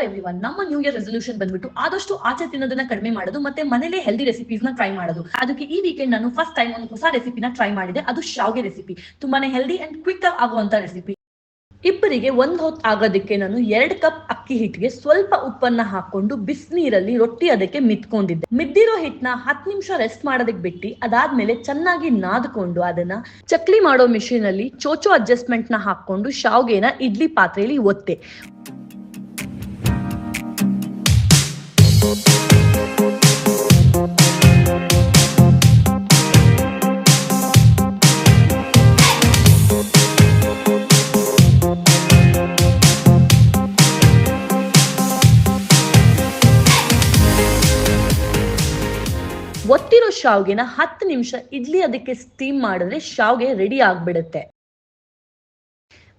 Everyone, ನಮ್ಮ new year resolution ಬಂದ್ಬಿಟ್ಟು ಆದಷ್ಟು ಆಚೆ ತಿನ್ನೋದನ್ನ ಕಡಿಮೆ ಮಾಡೋದು ಮತ್ತೆ ಮನೇಲೆ ಹೆಲ್ದಿ ರೆಸಿಪೀಸ್ ನ ಟ್ರೈ ಮಾಡೋದು. ಅದಕ್ಕೆ ಈ ವೀಕೆಂಡ್ ನಾನು ಫಸ್ಟ್ ಟೈಮ್ ಒಂದು ಹೊಸ ರೆಸಿಪಿನ ಟ್ರೈ ಮಾಡಿದೆ. ಅದು ಶಾವ್ಗೆ ರೆಸಿಪಿ. ತುಂಬಾನೇ ಹೆಲ್ದಿ ಅಂಡ್ ಕ್ವಿಕ್ ಆಗುವಂತ ರೆಸಿಪಿ. ಇಬ್ಬರಿಗೆ ಒಂದ್ ಹೊತ್ತು ಆಗೋದಕ್ಕೆ ನಾನು 2 ಕಪ್ ಅಕ್ಕಿ ಹಿಟ್ಟಿಗೆ ಸ್ವಲ್ಪ ಉಪ್ಪನ್ನ ಹಾಕೊಂಡು ಬಿಸಿನೀರಲ್ಲಿ ರೊಟ್ಟಿ ಅದಕ್ಕೆ ಮಿತ್ಕೊಂಡಿದ್ದೆ. ಮಿದ್ದಿರೋ ಹಿಟ್ಟನ್ನ 10 ನಿಮಿಷ ರೆಸ್ಟ್ ಮಾಡೋದಕ್ಕೆ ಬಿಟ್ಟು ಅದಾದ್ಮೇಲೆ ಚೆನ್ನಾಗಿ ನಾದ್ಕೊಂಡು ಅದನ್ನ ಚಕ್ಲಿ ಮಾಡೋ ಮಿಷಿನ್ ಅಲ್ಲಿ ಚೋಚೋ ಅಡ್ಜಸ್ಟ್ಮೆಂಟ್ ನ ಹಾಕೊಂಡು ಶಾವ್ಗೆನ ಇಡ್ಲಿ ಪಾತ್ರೆಯಲ್ಲಿ ಒತ್ತೆ. ಒತ್ತಿರೋ ಶಾವ್ಗೆನ 10 ನಿಮಿಷ ಇಡ್ಲಿ ಅದಕ್ಕೆ ಸ್ಟೀಮ್ ಮಾಡಿದ್ರೆ ಶಾವ್ಗೆ ರೆಡಿ ಆಗ್ಬಿಡುತ್ತೆ.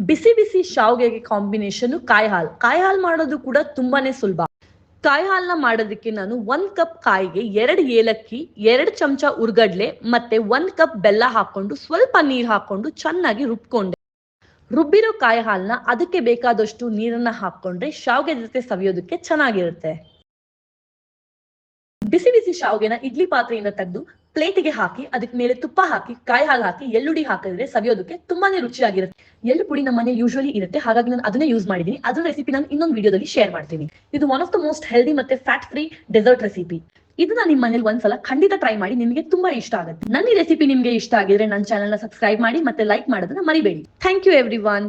ಬಿಸಿ ಬಿಸಿ ಶಾವ್ಗೆಗೆ ಕಾಂಬಿನೇಷನ್ ಕಾಯಿ ಹಾಲು ಮಾಡೋದು ಕೂಡ ತುಂಬಾನೇ ಸುಲಭ. ಕಾಯಿ ಹಾಲ್ನ ಮಾಡೋದಕ್ಕೆ ನಾನು 1 ಕಪ್ ಕಾಯಿಗೆ 2 ಏಲಕ್ಕಿ, 2 ಚಮಚ ಉರ್ಗಡ್ಲೆ ಮತ್ತೆ 1 ಕಪ್ ಬೆಲ್ಲ ಹಾಕೊಂಡು ಸ್ವಲ್ಪ ನೀರು ಹಾಕೊಂಡು ಚೆನ್ನಾಗಿ ರುಬ್ಕೊಂಡೆ. ರುಬ್ಬಿರೋ ಕಾಯಿ ಹಾಲ್ನ ಅದಕ್ಕೆ ಬೇಕಾದಷ್ಟು ನೀರನ್ನ ಹಾಕೊಂಡ್ರೆ ಶಾವ್ಗೆ ಜೊತೆ ಸವಿಯೋದಕ್ಕೆ ಚೆನ್ನಾಗಿರುತ್ತೆ. ಬಿಸಿ ಬಿಸಿ ಶಾವ್ಗೆನ ಇಡ್ಲಿ ಪಾತ್ರೆಯಿಂದ ತೆಗೆದು ಪ್ಲೇಟಿಗೆ ಹಾಕಿ ಅದಕ್ಕೆ ಮೇಲೆ ತುಪ್ಪ ಹಾಕಿ ಕಾಯಿ ಹಾಲು ಹಾಕಿ ಎಳ್ಳುಡಿ ಹಾಕಿದ್ರೆ ಸವಿಯೋದಕ್ಕೆ ತುಂಬಾನೇ ರುಚಿಯಾಗಿರುತ್ತೆ. ಎಳ್ಳು ಪುಡಿ ನಮ್ಮ ಮನೆ ಯೂಶುವಲಿ ಇರುತ್ತೆ, ಹಾಗಾಗಿ ನಾನು ಅದನ್ನೇ ಯೂಸ್ ಮಾಡಿದೀನಿ. ಅದರ ರೆಸಿಪಿ ನಾನು ಇನ್ನೊಂದು ವಿಡಿಯೋದಲ್ಲಿ ಶೇರ್ ಮಾಡ್ತೀನಿ. ಇದು one of the most healthy ಮತ್ತೆ ಫ್ಯಾಟ್ ಫ್ರೀ ಡೆಸರ್ಟ್ ರೆಸಿಪಿ. ಇದನ್ನ ನಿಮ್ಮ ಮನೇಲಿ ಒಂದ್ಸಲ ಖಂಡಿತ ಟ್ರೈ ಮಾಡಿ, ನಿಮಗೆ ತುಂಬಾ ಇಷ್ಟ ಆಗುತ್ತೆ. ನನ್ನ ಈ ರೆಸಿಪಿ ನಿಮ್ಗೆ ಇಷ್ಟ ಆಗಿದ್ರೆ ನನ್ನ ಚಾನೆಲ್ ನ ಸಬ್ಸ್ಕ್ರೈಬ್ ಮಾಡಿ ಮತ್ತೆ ಲೈಕ್ ಮಾಡೋದನ್ನ ಮರಿಬೇಡಿ. Thank you everyone.